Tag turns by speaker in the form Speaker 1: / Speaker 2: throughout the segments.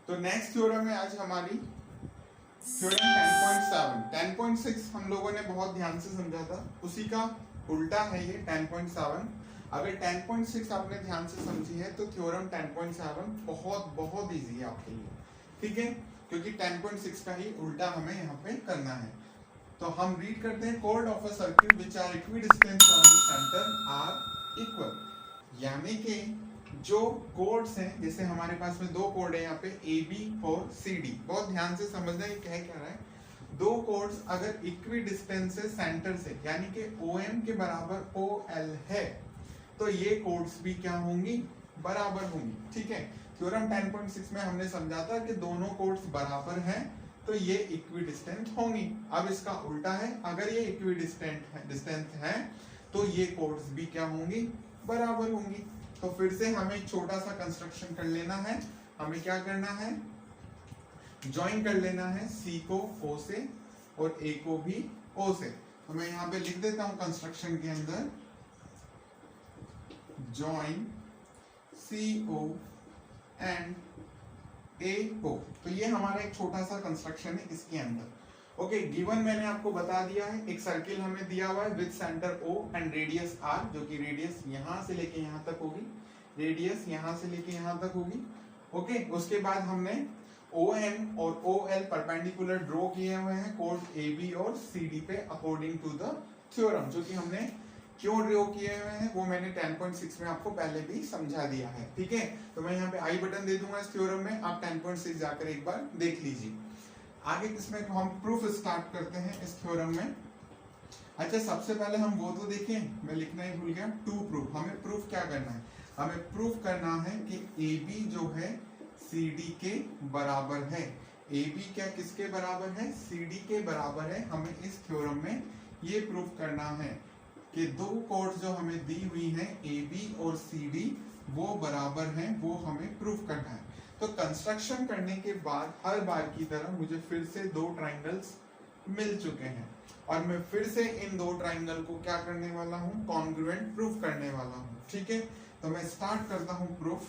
Speaker 1: तो next theorem है आज हमारी थ्योरम 10.7। 10.6 हम लोगों ने बहुत ध्यान से समझा था, उसी का उल्टा है ये 10.7। अगर 10.6 आपने ध्यान से समझी है तो थ्योरम 10.7 बहुत बहुत इजी है आपके लिए, ठीक है, क्योंकि 10.6 का ही उल्टा हमें यहाँ पे करना है। तो हम रीड करते हैं, कोड of a circle which are equidistant from the centre are equal. यानी कि जो कोड्स हैं, जैसे हमारे पास में दो कोड है यहाँ पे ए बी और सी डी, बहुत ध्यान से समझना है क्या रहा है। दो कोड्स अगर इक्वी डिस्टेंस है सेंटर से, यानी कि ओ एम के बराबर ओ एल है, तो ये कोड्स भी क्या होंगी, बराबर होंगी, ठीक है। थ्योरम 10.6 में हमने समझा था कि दोनों कोड्स बराबर हैं तो ये इक्वी डिस्टेंट होंगी। अब इसका उल्टा है, अगर ये इक्वी डिस्टेंट है तो ये कोड्स भी क्या होंगी, बराबर होंगी। तो फिर से हमें एक छोटा सा कंस्ट्रक्शन कर लेना है। हमें क्या करना है, ज्वाइन कर लेना है सी को ओ से और ए को भी ओ से। तो मैं यहाँ पे लिख देता हूं कंस्ट्रक्शन के अंदर, ज्वाइन सी ओ एंड ए ओ। तो ये हमारा एक छोटा सा कंस्ट्रक्शन है इसके अंदर। ओके, गिवन मैंने आपको बता दिया है, एक सर्किल हमें दिया हुआ है with centre O and radius r, जो कि रेडियस यहां से लेके यहां तक होगी, रेडियस यहां से लेके यहां तक होगी। ओके, उसके बाद हमने ओ एम और ओ एल परपेंडिकुलर ड्रॉ किए हुए हैं कोड ए बी और सी डी पे अकॉर्डिंग टू द थ्योरम। जो कि हमने क्यों ड्रॉ किए हुए हैं वो मैंने 10.6 में आपको पहले भी समझा दिया है, ठीक है। तो मैं यहाँ पे आई बटन दे दूंगा इस थ्योरम में, आप 10.6 जाकर एक बार देख लीजिए। आगे किसमें हम प्रूफ स्टार्ट करते हैं इस थ्योरम में। अच्छा, सबसे पहले हम वो तो देखें, मैं लिखना ही भूल गया, टू प्रूफ। हमें प्रूफ क्या करना है, हमें प्रूफ करना है कि ए बी जो है सी डी के बराबर है। ए बी क्या किसके बराबर है, सी डी के बराबर है। हमें इस थ्योरम में ये प्रूफ करना है कि दो कोड्स जो हमें दी हुई हैं ए बी और सी डी वो बराबर हैं, वो हमें प्रूफ करना है। तो कंस्ट्रक्शन करने के बाद हर बार की तरह मुझे फिर से दो ट्राइंगल्स मिल चुके हैं और मैं फिर से इन दो ट्राइंगल को क्या करने वाला हूं, कॉन्ग्रुएंट प्रूफ करने वाला हूं, ठीक है। तो मैं स्टार्ट करता हूं प्रूफ।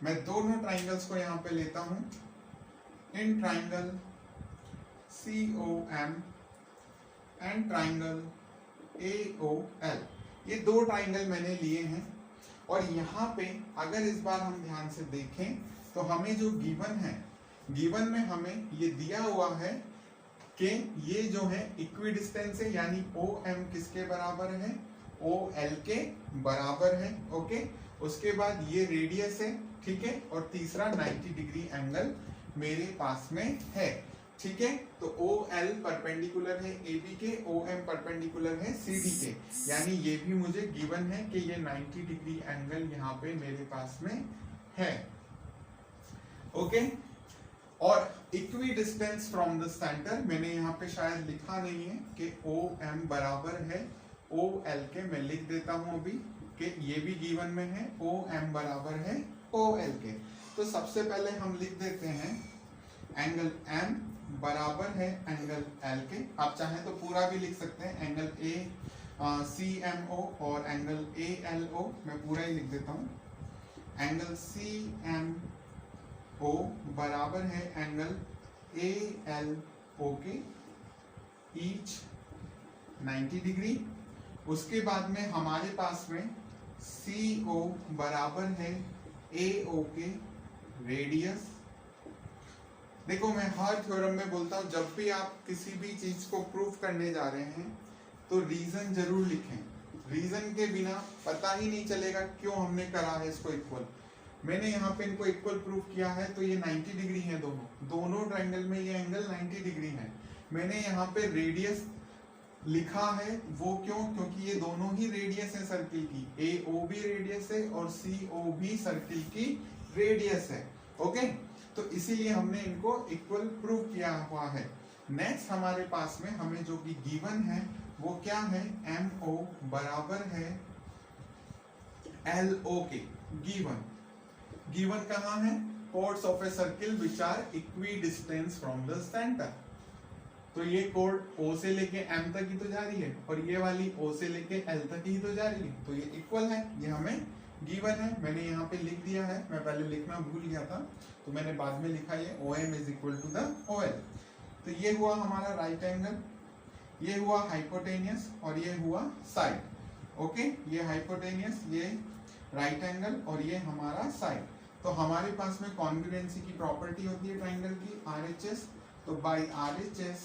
Speaker 1: मैं दोनों ट्राइंगल्स को यहां पे लेता हूं, in triangle C O M and triangle AOL, ये दो ट्राइंगल मैंने लिए हैं। और यहाँ पे अगर इस बार हम ध्यान से देखें तो हमें जो गिवन है, गिवन में हमें ये दिया हुआ है कि ये जो है इक्वी डिस्टेंस है, यानी OM किसके बराबर है, OL के बराबर है। ओके, उसके बाद ये रेडियस है, ठीक है, और तीसरा 90 डिग्री एंगल मेरे पास में है, ठीक है। तो OL परपेंडिकुलर है AB के, OM परपेंडिकुलर है CD के, यानी ये भी मुझे गिवन है कि ये 90 डिग्री एंगल यहाँ पे मेरे पास में है। ओके, और equi distance from the centre मैंने यहाँ पे शायद लिखा नहीं है कि OM बराबर है OL के, मैं लिख देता हूं अभी कि ये भी गिवन में है, OM बराबर है OL के। तो सबसे पहले हम लिख देते हैं एंगल M बराबर है एंगल L के। आप चाहें तो पूरा भी लिख सकते हैं, एंगल CMO और एंगल ALO, मैं पूरा ही लिख देता हूं। एंगल CMO बराबर है एंगल ALO के, ईच 90 डिग्री। उसके बाद में हमारे पास में CO बराबर है AO के, रेडियस। देखो, मैं हर थ्योरम में बोलता हूं जब भी आप किसी भी चीज को प्रूफ करने जा रहे हैं तो रीजन जरूर लिखें। रीजन के बिना पता ही नहीं चलेगा क्यों हमने करा है इसको इक्वल। मैंने यहाँ पे इनको इक्वल प्रूफ किया है तो ये 90 डिग्री है, दोनों ट्रायंगल में ये एंगल 90 डिग्री है। मैंने यहाँ पे रेडियस लिखा है, वो क्यों, क्योंकि ये दोनों ही रेडियस है सर्किल की, AO भी रेडियस है और CO भी सर्किल की रेडियस है। ओके, तो इसीलिए हमने इनको इक्वल प्रूव किया हुआ है। नेक्स्ट हमारे पास में हमें जो कि गिवन है वो क्या है, MO बराबर है LO के। गिवन कहाँ है, chords of a circle which are equidistance from the centre. तो ये कोड O से लेके M तक ही तो जा रही है और ये वाली O से लेके L तक ही तो जा रही है, तो ये इक्वल है, ये हमें गिवन है, मैंने यहाँ पे लिख दिया है, मैं पहले लिखना भूल गया था तो मैंने बाद में लिखा ये OM is equal to the OL। तो ये हुआ हमारा राइट एंगल, ये हुआ हाइपोटेनियस और ये हुआ साइड। ओके, ये हाइपोटेनियस, ये राइट एंगल और ये हमारा साइड। तो हमारे पास में कॉन्ग्रुएंसी की प्रॉपर्टी होती है ट्राइंगल की RHS। तो by RHS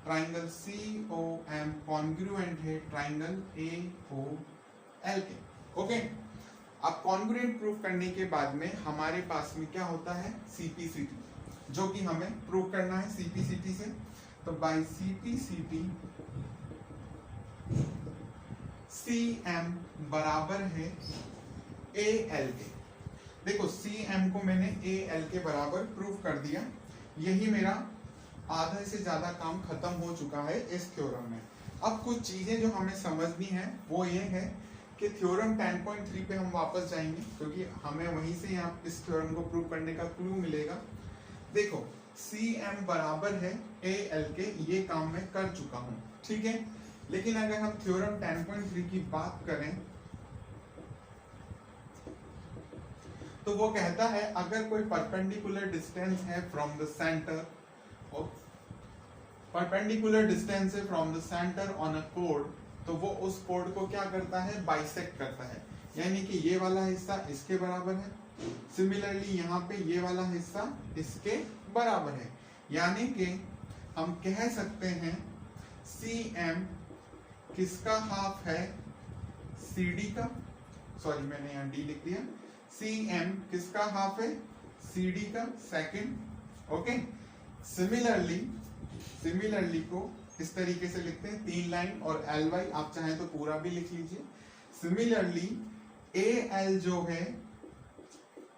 Speaker 1: triangle COM congruent है ट्राइंगल AOL के। ओके, अब कॉन्ग्रुएंट प्रूफ करने के बाद में हमारे पास में क्या होता है CPCT, जो कि हमें प्रूव करना है CPCT से। तो बाय CPCT CM बराबर है AL के। देखो CM को मैंने AL के बराबर प्रूव कर दिया, यही मेरा आधे से ज्यादा काम खत्म हो चुका है इस थ्योरम में। अब कुछ चीजें जो हमें समझनी है वो ये है कि थ्योरम 10.3 पे हम वापस जाएंगे क्योंकि हमें वहीं से यहाँ इस थ्योरम को प्रूव करने का क्लू मिलेगा। देखो CM बराबर है AL के, ये काम मैं कर चुका हूँ, ठीक है। लेकिन अगर हम थ्योरम 10.3 की बात करें तो वो कहता है अगर कोई परपेंडिकुलर डिस्टेंस है from the centre, perpendicular distance है from the centre on a कोड, तो वो उस कोड को क्या करता है बाइसेक्ट करता है, यानी कि ये वाला हिस्सा इसके बराबर है, सिमिलरली यहाँ पे ये वाला हिस्सा इसके बराबर है। यानी कि हम कह सकते हैं CM किसका हाफ है CD का, सॉरी मैंने यहाँ D लिख दिया, CM किसका हाफ है CD का सेकंड। ओके, सिमिलरली को इस तरीके से लिखते हैं 3 लाइन और LY आप चाहें तो पूरा भी लिख लीजिए। सिमिलरली AL जो है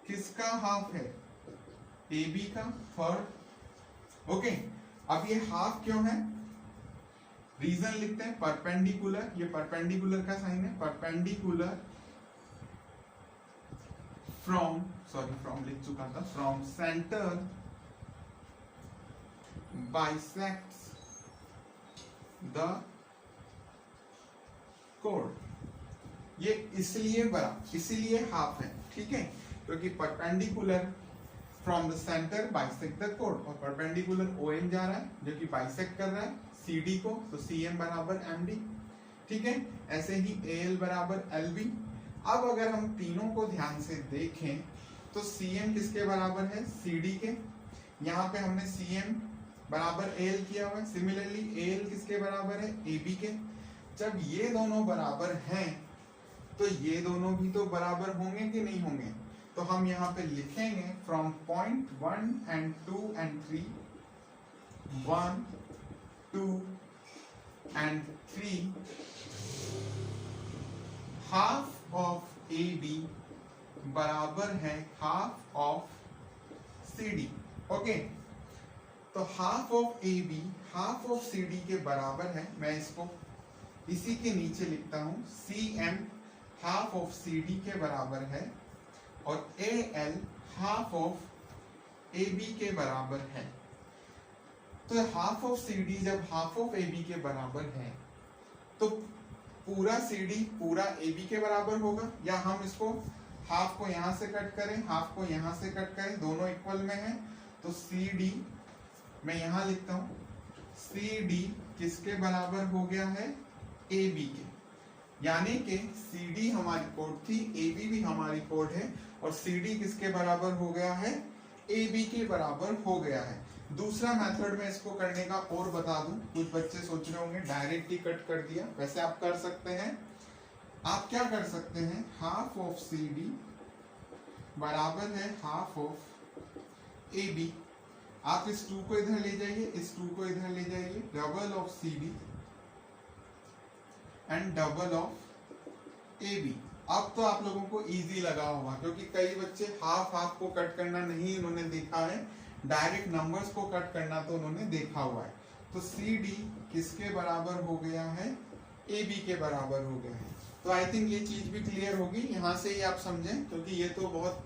Speaker 1: किसका हाफ है AB का थर्ड। ओके, अब ये हाफ क्यों है, रीजन लिखते हैं परपेंडिकुलर, ये परपेंडिकुलर का साइन है, परपेंडिकुलर फ्रॉम लिख चुका था, from centre bisects the code. ये इसलिए हाफ है, ठीक है, क्योंकि perpendicular from the centre bisect the code, और परपेंडिकुलर OM जा रहा है जो कि बाइसेक्ट कर रहा है CD को, तो CM बराबर MD, ठीक है। ऐसे ही AL बराबर LB। अब अगर हम तीनों को ध्यान से देखें तो CM किसके बराबर है CD के, यहाँ पे हमने CM बराबर AL किया हुआ है, सिमिलरली AL किसके बराबर है AB के। जब ये दोनों बराबर हैं तो ये दोनों भी तो बराबर होंगे कि नहीं होंगे, तो हम यहाँ पे लिखेंगे from point 1 and 2 and 3, 1, 2 and 3, half of AB बराबर है हाफ ऑफ CD। ओके, तो half of AB half of CD के बराबर है, मैं इसको इसी के नीचे लिखता हूं, CM हाफ ऑफ CD के बराबर है और AL हाफ ऑफ AB के बराबर है। तो हाफ ऑफ CD जब हाफ ऑफ AB के बराबर है तो पूरा CD पूरा AB के बराबर होगा, या हम इसको हाफ को यहां से कट करें, हाफ को यहां से कट करें, दोनों इक्वल में है, तो CD मैं यहां लिखता हूं, CD किसके बराबर हो गया है AB के, यानी कि CD हमारी कोड थी, AB भी हमारी कोड है, और CD किसके बराबर हो गया है AB के बराबर हो गया है। दूसरा मेथड में इसको करने का और बता दूं, कुछ बच्चे सोच रहे होंगे डायरेक्ट ही कट कर दिया, वैसे आप कर सकते हैं। आप क्या कर सकते हैं, हाफ ऑफ CD बराबर है हाफ ऑफ AB, आप इस 2 को इधर ले जाइए, इस 2 को इधर ले जाइए, double of CD and double of AB। अब तो आप लोगों को इजी लगा होगा, क्योंकि कई बच्चे हाफ हाफ को कट करना नहीं उन्होंने देखा है, डायरेक्ट नंबर्स को कट करना तो उन्होंने देखा हुआ है। तो CD किसके बराबर हो गया है AB के बराबर हो गया है। तो आई थिंक ये चीज भी क्लियर होगी, यहाँ से ही आप समझें, क्योंकि ये तो बहुत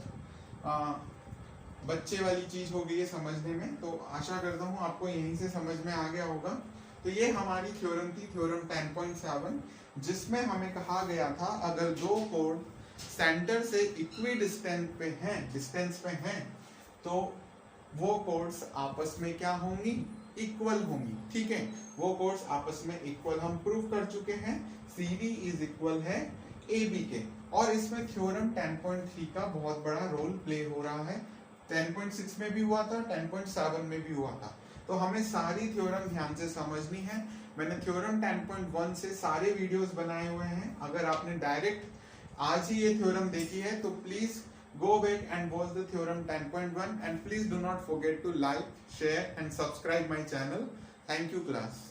Speaker 1: बच्चे वाली चीज हो गई है समझने में, तो आशा करता हूँ आपको यहीं से समझ में आ गया होगा। तो ये हमारी थ्योरम थी, थ्योरम 10.7, जिसमें हमें कहा गया था अगर दो कोड सेंटर से इक्वी डिस्टेंस पे हैं, तो वो कोड्स आपस में क्या होंगी, इक्वल होंगी। ठीक है, वो कोड्स आपस में इक्वल हम प्रूव कर चुके हैं, CD इज इक्वल है AB के। और इसमें थ्योरम 10.3 का बहुत बड़ा रोल प्ले हो रहा है, 10.6 में भी हुआ था, 10.7 में भी हुआ था। तो हमें सारी थ्योरम ध्यान से समझनी है। मैंने थ्योरम 10.1 से सारे वीडियोस बनाए हुए हैं, अगर आपने डायरेक्ट आज ही ये थ्योरम देखी है तो please go back and watch the theorem 10.1 and please do not forget to like, share and subscribe my channel. Thank you class.